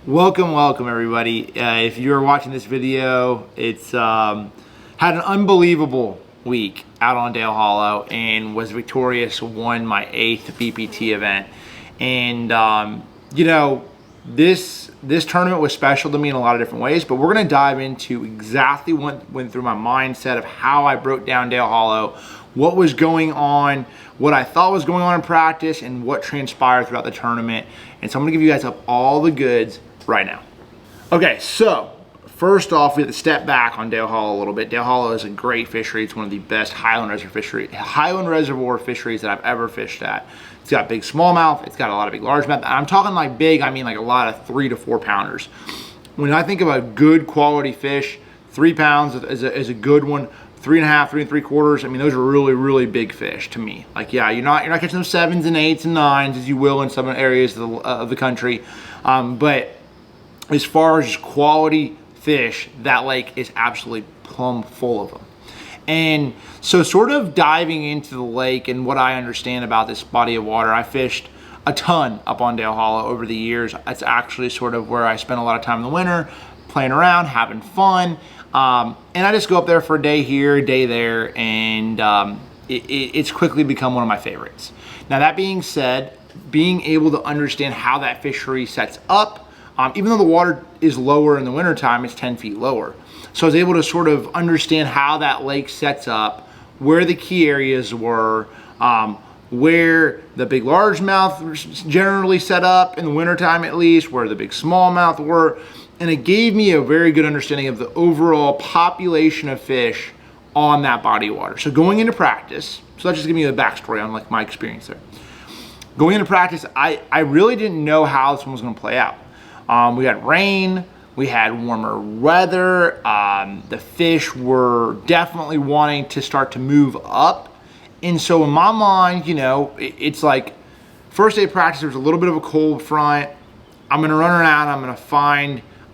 Welcome everybody. If you're watching this video, it's had an unbelievable week out on Dale Hollow and was victorious, won my 8th BPT event. And you know, this tournament was special to me in a lot of different ways, but we're gonna dive into exactly what went through my mindset of how I broke down Dale Hollow, what was going on, what I thought was going on in practice, and what transpired throughout the tournament. And so I'm gonna give you guys up all the goods right now. Okay, so first off, we have to step back on Dale Hollow a little bit. Dale Hollow is a great fishery. It's one of the best Highland Reservoir fisheries that I've ever fished at. It's got big smallmouth, it's got a lot of big largemouth. And I'm talking like big, I mean like a lot of 3 to 4 pounders. When I think of a good quality fish, 3 pounds is a good one. 3.5, 3 3/4. I mean, those are really big fish to me. Like, yeah, you're not catching those 7s and 8s and 9s as you will in some areas of the country, but as far as quality fish, that lake is absolutely plumb full of them. And so sort of diving into the lake and what I understand about this body of water, I fished a ton up on Dale Hollow over the years. It's actually sort of where I spend a lot of time in the winter, playing around, having fun. And I just go up there for a day here, a day there, and it's quickly become one of my favorites. Now, that being said, being able to understand how that fishery sets up, even though the water is lower in the wintertime, it's 10 feet lower. So I was able to sort of understand how that lake sets up, where the key areas were, where the big largemouth generally set up in the wintertime at least, where the big smallmouth were. And it gave me a very good understanding of the overall population of fish on that body of water. So going into practice, so that's just giving you the backstory on like my experience there. Going into practice, I really didn't know how this one was gonna play out. We had rain, we had warmer weather, the fish were definitely wanting to start to move up. And so in my mind, you know, it's like first day of practice, there was a little bit of a cold front. I'm gonna run around,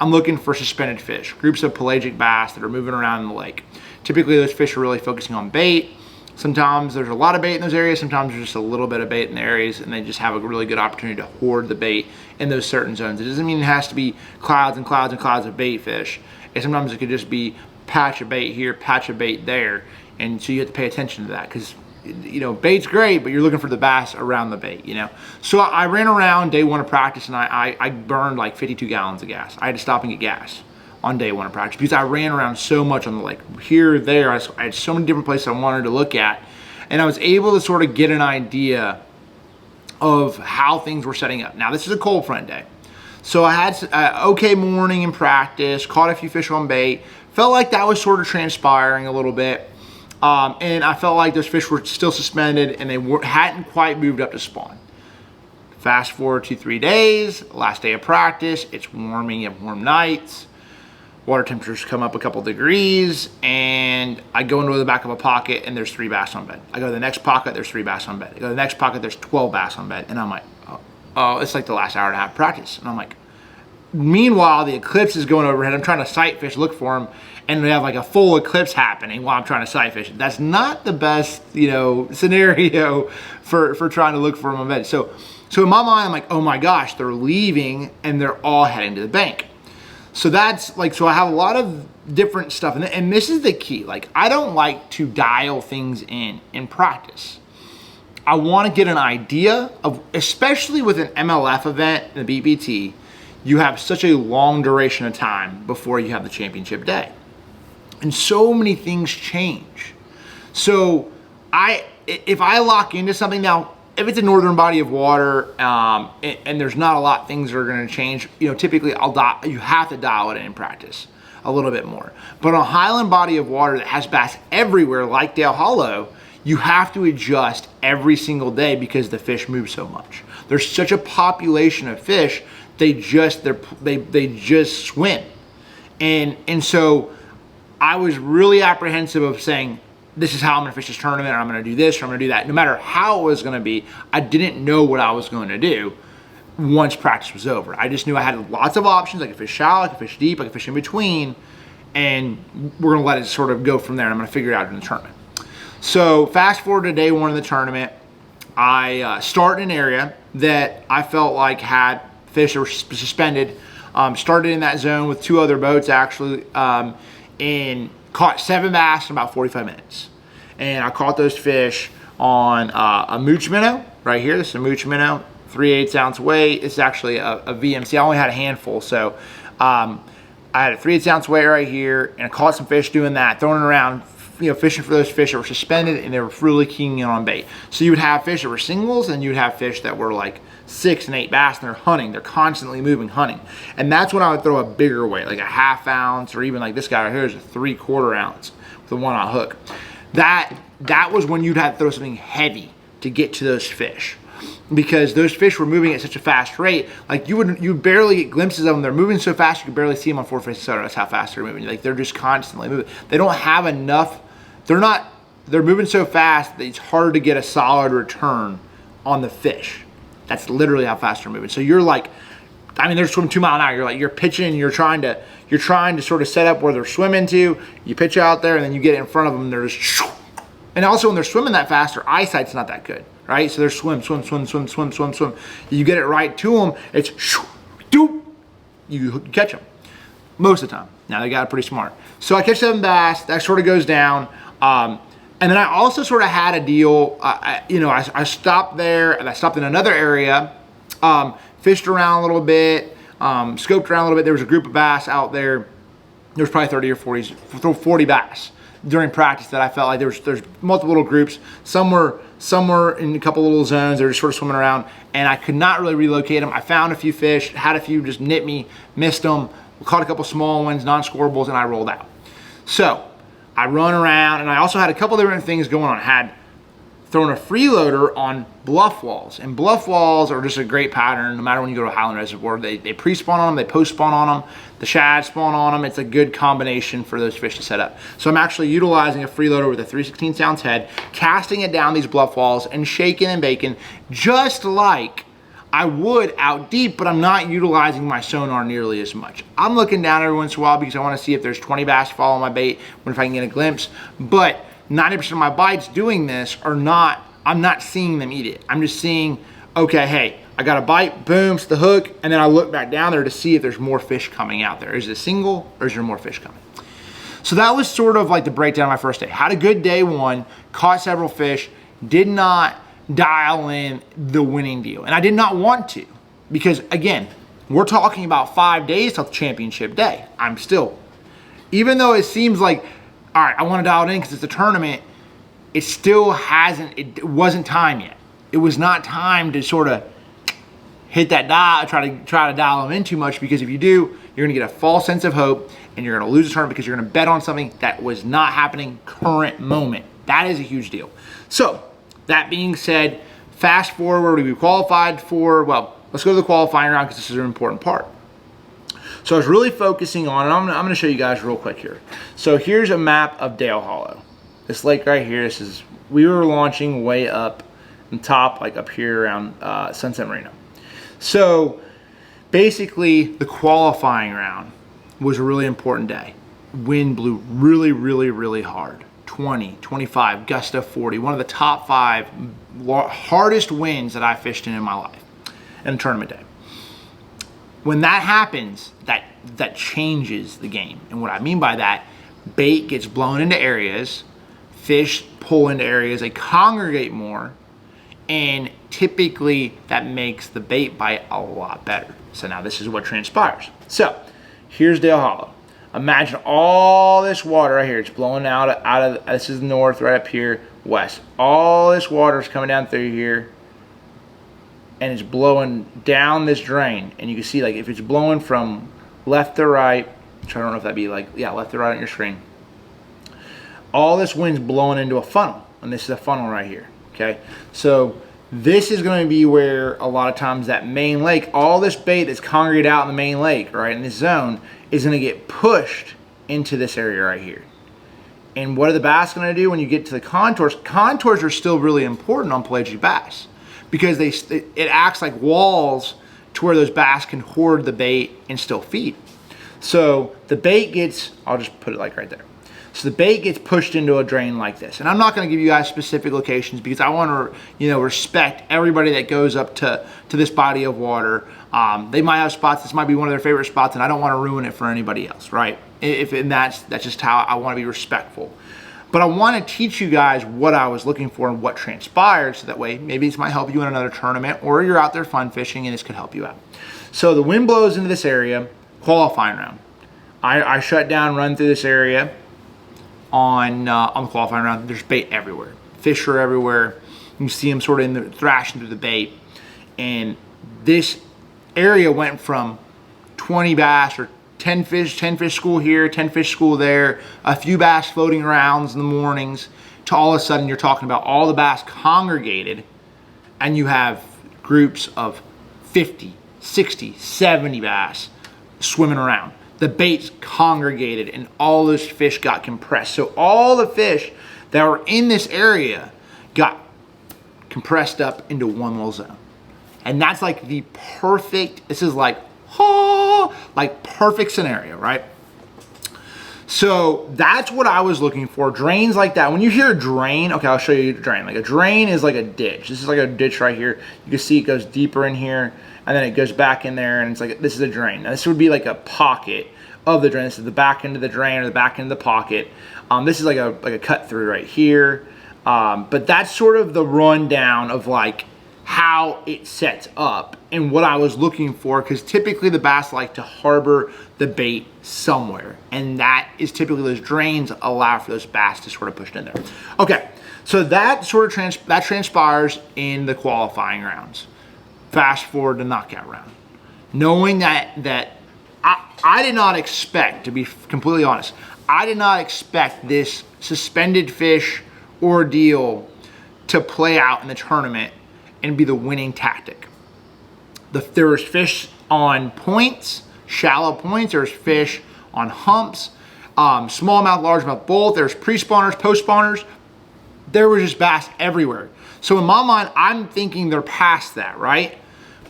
I'm looking for suspended fish, groups of pelagic bass that are moving around in the lake. Typically those fish are really focusing on bait. Sometimes there's a lot of bait in those areas, sometimes there's just a little bit of bait in the areas, and they just have a really good opportunity to hoard the bait in those certain zones. It doesn't mean it has to be clouds and clouds and clouds of bait fish. And sometimes it could just be patch of bait here, patch of bait there. And so you have to pay attention to that because, you know, bait's great, but you're looking for the bass around the bait, you know? So I ran around day one of practice and I burned like 52 gallons of gas. I had to stop and get gas on day one of practice because I ran around so much on the lake. Here, there, I had so many different places I wanted to look at. And I was able to sort of get an idea of how things were setting up. Now, this is a cold front day. So I had an okay morning in practice, caught a few fish on bait, felt like that was sort of transpiring a little bit. And I felt like those fish were still suspended and they hadn't quite moved up to spawn. Fast forward to 3 days, last day of practice, it's warming, you have warm nights. Water temperatures come up a couple degrees, and I go into the back of a pocket and there's 3 bass on bed. I go to the next pocket, there's 3 bass on bed. I go to the next pocket, there's 12 bass on bed. And I'm like, oh, it's like the last hour and a half of practice. And I'm like, meanwhile, the eclipse is going overhead. I'm trying to sight fish, look for them, and we have like a full eclipse happening while I'm trying to sight fish. That's not the best, you know, scenario for trying to look for them on bed. So in my mind, I'm like, oh my gosh, they're leaving and they're all heading to the bank. So that's like, so I have a lot of different stuff. And this is the key. Like, I don't like to dial things in practice. I want to get an idea of, especially with an MLF event and a BPT, you have such a long duration of time before you have the championship day. And so many things change. So if I lock into something now, if it's a northern body of water and there's not a lot of things that are going to change, you know, typically you have to dial it in practice a little bit more. But on a highland body of water that has bass everywhere like Dale Hollow, you have to adjust every single day because the fish move so much. There's such a population of fish, they just swim. And so I was really apprehensive of saying, this is how I'm gonna fish this tournament, or I'm gonna do this, or I'm gonna do that. No matter how it was gonna be, I didn't know what I was going to do once practice was over. I just knew I had lots of options. I could fish shallow, I could fish deep, I could fish in between, and we're gonna let it sort of go from there, and I'm gonna figure it out in the tournament. So fast forward to day one of the tournament, I start in an area that I felt like had fish that were suspended Started in that zone with 2 other boats actually, and caught 7 bass in about 45 minutes. And I caught those fish on a mooch minnow right here. This is a mooch minnow, 3/8 ounce weight. It's actually a VMC. I only had a handful, so I had a 3/8 ounce weight right here, and I caught some fish doing that, throwing it around, fishing for those fish that were suspended, and they were really keying in on bait. So you would have fish that were singles, and you'd have fish that were like 6 and 8 bass, and they're hunting. They're constantly moving, hunting. And that's when I would throw a bigger weight, like a 1/2 ounce, or even like this guy right here is a 3/4 ounce with a 1-aught hook. That was when you'd have to throw something heavy to get to those fish, because those fish were moving at such a fast rate. Like you barely get glimpses of them. They're moving so fast you could barely see them on 4-fish soda. That's how fast they're moving. Like they're just constantly moving. They don't have enough. They're moving so fast that it's hard to get a solid return on the fish. That's literally how fast they're moving. So you're like, I mean, they're swimming 2 miles an hour. You're pitching, you're trying to sort of set up where they're swimming to. You pitch out there, and then you get in front of them, and they're just, and also when they're swimming that fast, their eyesight's not that good, right? So they're swim. You get it right to them, it's doop, you catch them most of the time. Now they got it pretty smart. So I catch 7 bass. That sort of goes down. And then I also sort of had a deal, I stopped there, and I stopped in another area, fished around a little bit, scoped around a little bit. There was a group of bass out there. There was probably 30 or 40 bass during practice that I felt like there's multiple little groups. Some were in a couple little zones. They were just sort of swimming around, and I could not really relocate them. I found a few fish, had a few just nip me, missed them, caught a couple small ones, non-scorables, and I rolled out. So I run around, and I also had a couple different things going on. I had thrown a freeloader on bluff walls, and bluff walls are just a great pattern. No matter when you go to a Highland Reservoir, they pre-spawn on them, they post-spawn on them, the shad spawn on them. It's a good combination for those fish to set up. So I'm actually utilizing a freeloader with a 3/16 ounce head, casting it down these bluff walls and shaking and baking, just like I would out deep, but I'm not utilizing my sonar nearly as much. I'm looking down every once in a while because I want to see if there's 20 bass following my bait, if I can get a glimpse. But 90% of my bites doing this I'm not seeing them eat it. I'm just seeing, okay, hey, I got a bite, boom, it's the hook, and then I look back down there to see if there's more fish coming out there. Is it a single, or is there more fish coming? So that was sort of like the breakdown of my first day. Had a good day 1, caught several fish, did not dial in the winning deal. And I did not want to, because again, we're talking about 5 days till championship day. I'm still, even though it seems like, all right, I want to dial it in because it's a tournament, it still it wasn't time yet. It was not time to sort of hit that dial, try to dial them in too much, because if you do, you're gonna get a false sense of hope, and you're gonna lose the tournament because you're gonna bet on something that was not happening current moment. That is a huge deal. So, that being said, fast forward, we qualified for, well, let's go to the qualifying round because this is an important part. So I was really focusing on, and I'm gonna show you guys real quick here. So here's a map of Dale Hollow. This lake right here, we were launching way up on top, like up here around Sunset Marina. So basically the qualifying round was a really important day. Wind blew really, really, really hard. 20, 25, gust of 40, one of the top 5 hardest winds that I fished in my life in a tournament day. When that happens, that changes the game. And what I mean by that, bait gets blown into areas, fish pull into areas, they congregate more, and typically that makes the bait bite a lot better. So now this is what transpires. So here's Dale Hollow. Imagine all this water right here. It's blowing out of, this is north, right up here, west. All this water is coming down through here, and it's blowing down this drain. And you can see, like, if it's blowing from left to right, which I don't know if that'd be like, yeah, left to right on your screen. All this wind's blowing into a funnel, and this is a funnel right here, okay? So this is going to be where a lot of times that main lake, all this bait that's congregated out in the main lake, right, in this zone, is going to get pushed into this area right here. And what are the bass going to do when you get to the contours? Contours are still really important on pelagic bass because it acts like walls to where those bass can hoard the bait and still feed. So the bait gets, I'll just put it like right there. So the bait gets pushed into a drain like this. And I'm not going to give you guys specific locations because I want to, respect everybody that goes up to this body of water. They might have spots. This might be one of their favorite spots, and I don't want to ruin it for anybody else, right? And that's just how I want to be respectful. But I want to teach you guys what I was looking for and what transpired, so that way maybe this might help you in another tournament, or you're out there fun fishing and this could help you out. So the wind blows into this area, qualifying round. I shut down, run through this area on the qualifying round. There's bait everywhere. Fish are everywhere. You can see them sort of thrashing through the bait. And this area went from 20 bass or 10 fish school here, 10 fish school there, a few bass floating around in the mornings, to all of a sudden you're talking about all the bass congregated, and you have groups of 50, 60, 70 bass swimming around. The bait's congregated and all those fish got compressed. So all the fish that were in this area got compressed up into one little zone. And that's like the perfect, this is like perfect scenario, right? So that's what I was looking for. Drains like that. When you hear a drain, okay, I'll show you a drain. Like a drain is like a ditch. This is like a ditch right here. You can see it goes deeper in here, and then it goes back in there, and it's like, this is a drain. Now this would be like a pocket of the drain. This is the back end of the drain or the back end of the pocket. This is like a cut through right here. But that's sort of the rundown of like how it sets up and what I was looking for, because typically the bass like to harbor the bait somewhere, and that is typically those drains allow for those bass to sort of push in there. Okay, so that sort of transpires in the qualifying rounds. Fast forward to knockout round, knowing that I did not expect, to be completely honest, I did not expect this suspended fish ordeal to play out in the tournament and be the winning tactic. There was fish on points, shallow points. There's fish on humps, smallmouth, largemouth, both. There's pre-spawners, post-spawners. There was just bass everywhere. So in my mind, I'm thinking they're past that, right?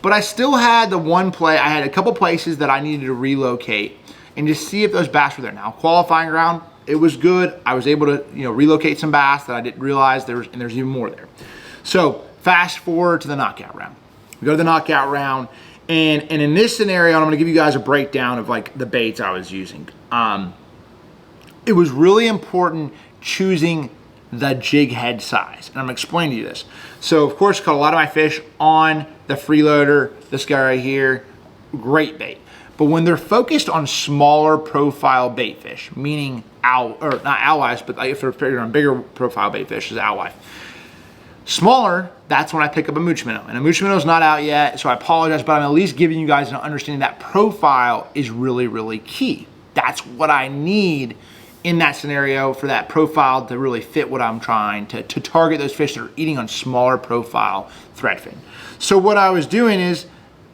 But I still had the one play. I had a couple places that I needed to relocate and just see if those bass were there. Now, qualifying round, it was good. I was able to, relocate some bass that I didn't realize there's even more there. So fast forward to the knockout round. We go to the knockout round, and in this scenario, I'm gonna give you guys a breakdown of like the baits I was using. It was really important choosing the jig head size, and I'm gonna explain to you this. So of course, caught a lot of my fish on the freeloader, this guy right here, great bait. But when they're focused on smaller profile bait fish, meaning not alewives, but if they're figured on bigger profile bait fish, is alewife. Smaller, that's when I pick up a mooch minnow. And a mooch minnow is not out yet, so I apologize, but I'm at least giving you guys an understanding that profile is really, really key. That's what I need in that scenario for that profile to really fit what I'm trying to target those fish that are eating on smaller profile threadfin. So what I was doing is,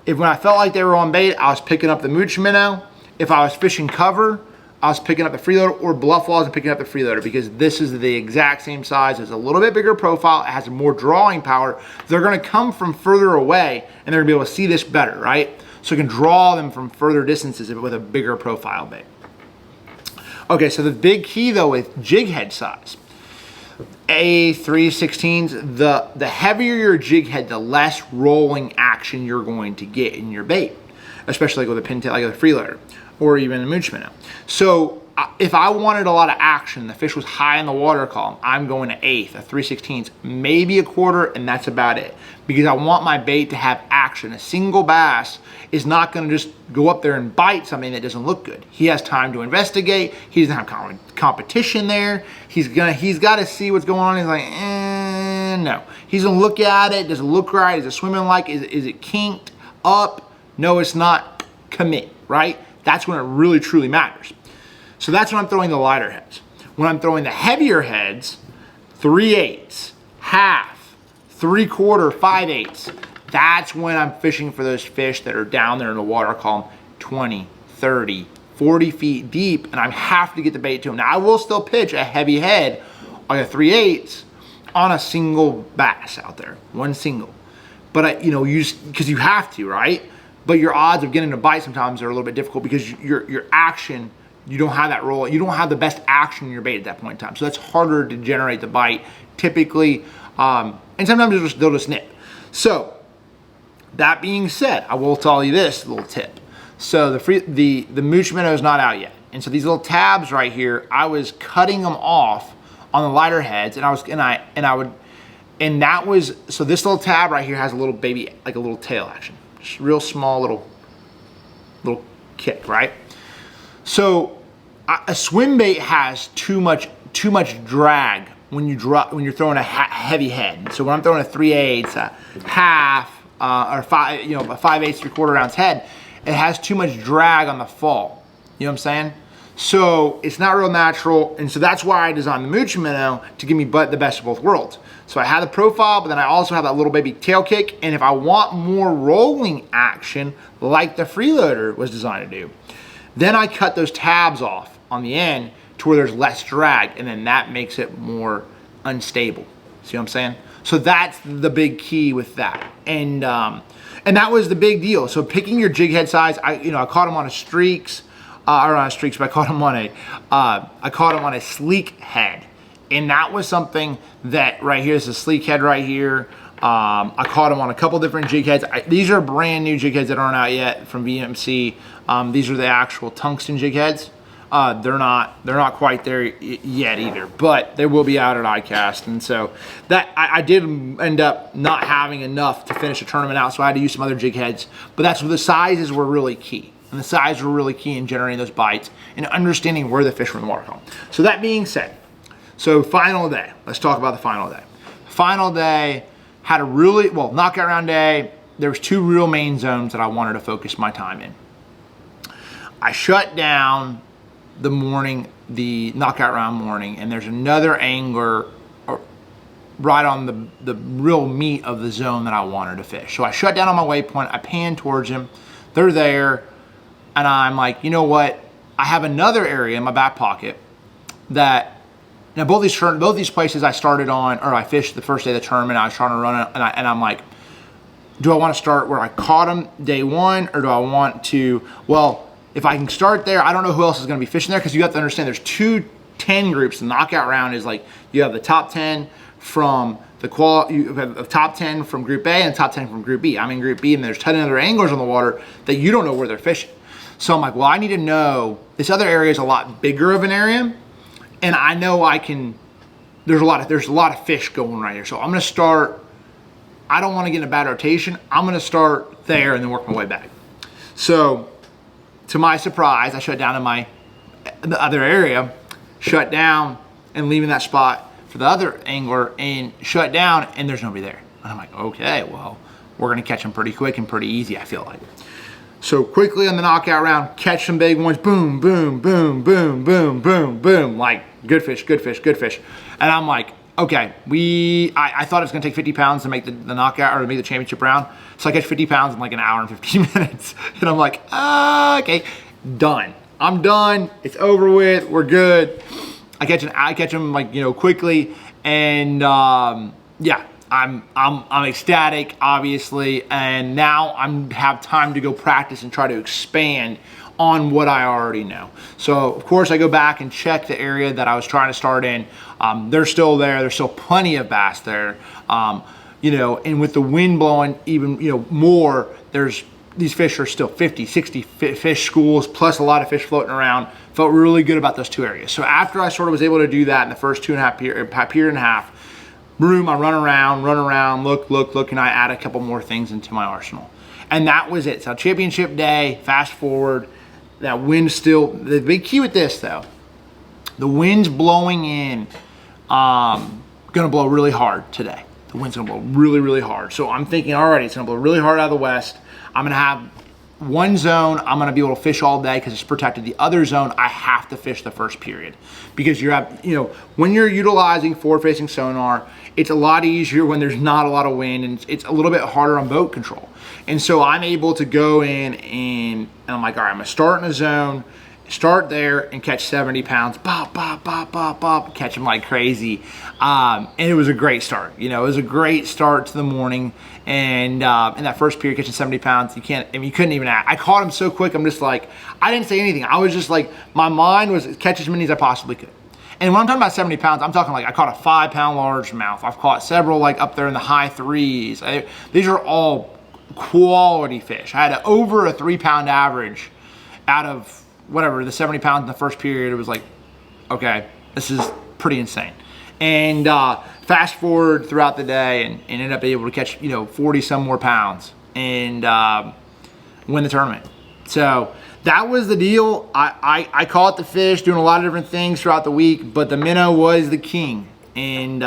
when I felt like they were on bait, I was picking up the mooch minnow. If I was fishing cover, I was picking up the freeloader, or bluff walls and picking up the freeloader, because this is the exact same size. It's a little bit bigger profile. It has more drawing power. They're gonna come from further away and they're gonna be able to see this better, right? So you can draw them from further distances with a bigger profile bait. Okay, so the big key though with jig head size, A3/16s, the heavier your jig head, the less rolling action you're going to get in your bait, especially like with a pintail, like a freeloader, or even a mooch minnow. So if I wanted a lot of action, the fish was high in the water column, I'm going to 1/8, a 3/16, maybe a 1/4, and that's about it. Because I want my bait to have action. A single bass is not gonna just go up there and bite something that doesn't look good. He has time to investigate. He doesn't have competition there. He's gotta see what's going on. He's like, no. He's gonna look at it. Does it look right? Is it swimming like? Is it kinked up? No, it's not. Commit, right? That's when it really truly matters. So that's when I'm throwing the lighter heads. When I'm throwing the heavier heads, 3/8, half, 3/4, 5/8, that's when I'm fishing for those fish that are down there in the water column 20, 30, 40 feet deep, and I have to get the bait to them. Now I will still pitch a heavy head on a 3/8 on a single bass out there, one single. But because you have to, right? But your odds of getting a bite sometimes are a little bit difficult because your action you don't have that roll. You don't have the best action in your bait at that point in time. So that's harder to generate the bite typically. And sometimes they'll just nip. So that being said, I will tell you this little tip. So the mooch minnow is not out yet. And so these little tabs right here, I was cutting them off on the lighter heads, and so this little tab right here has a little baby, like a little tail action. Just real small little kick, right? So a swim bait has too much drag when you're throwing a heavy head. So when I'm throwing a 3/8, a half, or 5, a 5/8, 3/4 ounce head, it has too much drag on the fall. You know what I'm saying? So it's not real natural, and so that's why I designed the mooch minnow, to give me the best of both worlds. So I have the profile, but then I also have that little baby tail kick, and if I want more rolling action, like the freeloader was designed to do, then I cut those tabs off on the end to where there's less drag, and then that makes it more unstable. See what I'm saying? So that's the big key with that, and that was the big deal. So picking your jig head size, I caught them on a Streaks. Or on a Streaks, but I caught him on a sleek head, and that was something that right here is a sleek head right here. I caught him on a couple different jig heads. These are brand new jig heads that aren't out yet from VMC. These are the actual tungsten jig heads. They're not quite there yet either, but they will be out at ICAST. And so that I did end up not having enough to finish the tournament out, so I had to use some other jig heads. But that's where the sizes were really key. And the size were really key in generating those bites and understanding where the fish were in the water column. So that being said, so final day. Let's talk about the final day. Final day had a really, knockout round day. There was 2 real main zones that I wanted to focus my time in. I shut down the knockout round morning, and there's another angler right on the real meat of the zone that I wanted to fish. So I shut down on my waypoint. I pan towards him. They're there. And I'm like, you know what? I have another area in my back pocket that, now both these places I started on, or I fished the first day of the tournament. I was trying to run it, and I'm like, do I want to start where I caught them day 1, or do I want to? Well, if I can start there, I don't know who else is going to be fishing there, because you have to understand there's 2 10 groups. The knockout round is like you have the top 10 from you have a top 10 from Group A and top 10 from Group B. I'm in Group B, and there's 10 other anglers on the water that you don't know where they're fishing. So I'm like, well, I need to know, this other area is a lot bigger of an area, and I know there's a lot of fish going right here. So I'm gonna start, I don't wanna get in a bad rotation. I'm gonna start there and then work my way back. So to my surprise, I shut down in the other area, shut down and leaving that spot for the other angler, and shut down, and there's nobody there. And I'm like, okay, well, we're gonna catch them pretty quick and pretty easy, I feel like. So quickly on the knockout round, catch some big ones, boom, boom, boom, boom, boom, boom, boom, like good fish, good fish, good fish. And I'm like, okay, I thought it was gonna take 50 pounds to make the knockout, or to make the championship round. So I catch 50 pounds in like an hour and 15 minutes. And I'm like, okay, done. I'm done, it's over with, we're good. I catch them like, quickly, and yeah. I'm ecstatic, obviously, and now I have time to go practice and try to expand on what I already know. So of course I go back and check the area that I was trying to start in. They're still there. There's still plenty of bass there. And with the wind blowing even more, these fish are still 50, 60 fish schools, plus a lot of fish floating around. Felt really good about those 2 areas. So after I sort of was able to do that in the first 2.5 period and a half, boom, I run around, look, and I add a couple more things into my arsenal. And that was it. So championship day, fast forward, that wind still, the big key with this though, the wind's blowing in, gonna blow really hard today. The wind's gonna blow really, really hard. So I'm thinking already, it's gonna blow really hard out of the west. I'm gonna have one zone I'm gonna be able to fish all day because it's protected. The other zone, I have to fish the first period, because when you're utilizing forward-facing sonar, it's a lot easier when there's not a lot of wind, and it's a little bit harder on boat control. And so I'm able to go in and I'm like, all right, I'm gonna start in a zone, start there and catch 70 pounds, bop, bop, bop, bop, bop, catch them like crazy. And it was a great start. You know, it was a great start to the morning. And in that first period, catching 70 pounds, you couldn't even act. I caught him so quick, I'm just like, I didn't say anything. I was just like, my mind was catch as many as I possibly could. And when I'm talking about 70 pounds, I'm talking like I caught a 5-pound largemouth. I've caught several like up there in the high 3s. These are all quality fish. I had over a 3-pound average out of whatever, the 70 pounds in the first period. It was like, okay, this is pretty insane. And fast forward throughout the day and ended up able to catch, 40 some more pounds and win the tournament. So that was the deal. I caught the fish doing a lot of different things throughout the week, but the minnow was the king. And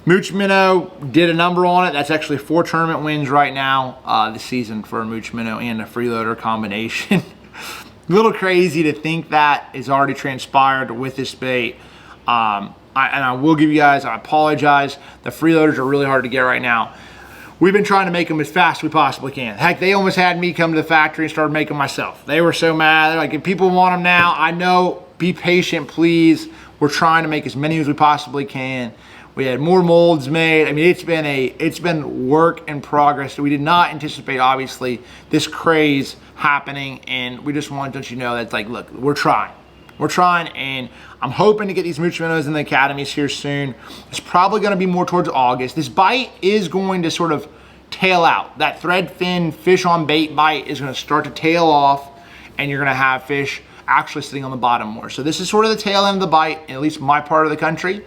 Mooch Minnow did a number on it. That's actually 4 tournament wins right now this season for a Mooch Minnow and a freeloader combination. A little crazy to think that is already transpired with this bait. And I will give you guys, I apologize. The freeloaders are really hard to get right now. We've been trying to make them as fast as we possibly can. Heck, they almost had me come to the factory and start making them myself. They were so mad. They're like, if people want them now, I know, be patient, please. We're trying to make as many as we possibly can. We had more molds made. I mean, it's been work in progress. We did not anticipate, obviously, this craze happening, and we just wanted to let you know that it's like, look, we're trying. We're trying, and I'm hoping to get these Mooch Minnows in the academies here soon. It's probably going to be more towards August. This bite is going to sort of tail out. That thread fin fish on bait bite is going to start to tail off, and you're going to have fish actually sitting on the bottom more. So this is sort of the tail end of the bite, in at least my part of the country.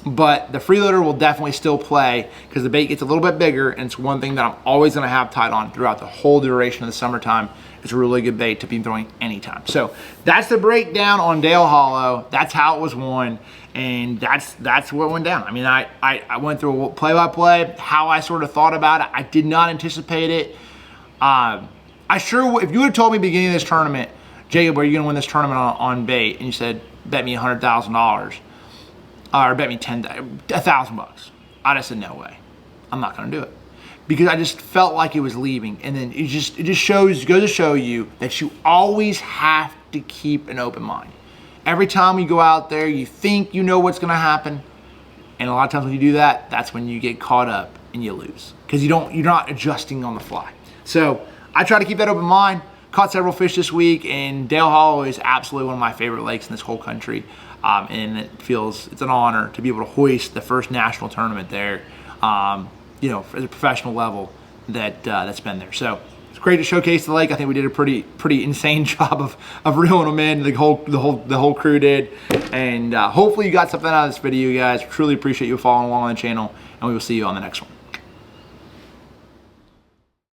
But the freeloader will definitely still play because the bait gets a little bit bigger, and it's one thing that I'm always going to have tied on throughout the whole duration of the summertime. It's a really good bait to be throwing anytime. So that's the breakdown on Dale Hollow. That's how it was won, and that's what went down. I mean, I went through a play-by-play, how I sort of thought about it. I did not anticipate it. If you would have told me beginning of this tournament, Jacob, are you going to win this tournament on bait? And you said, bet me $100,000. Or bet me $1,000. I'd have said, no way. I'm not going to do it. Because I just felt like it was leaving. And then it just goes to show you that you always have to keep an open mind. Every time you go out there, you think you know what's going to happen. And a lot of times when you do that, that's when you get caught up and you lose. Because you're not adjusting on the fly. So I try to keep that open mind. Caught several fish this week, and Dale Hollow is absolutely one of my favorite lakes in this whole country. And it's an honor to be able to hoist the first national tournament there, at a professional level that's been there. So it's great to showcase the lake. I think we did a pretty insane job of reeling them in. The whole crew did. And hopefully you got something out of this video, guys. Truly appreciate you following along on the channel, and we will see you on the next one.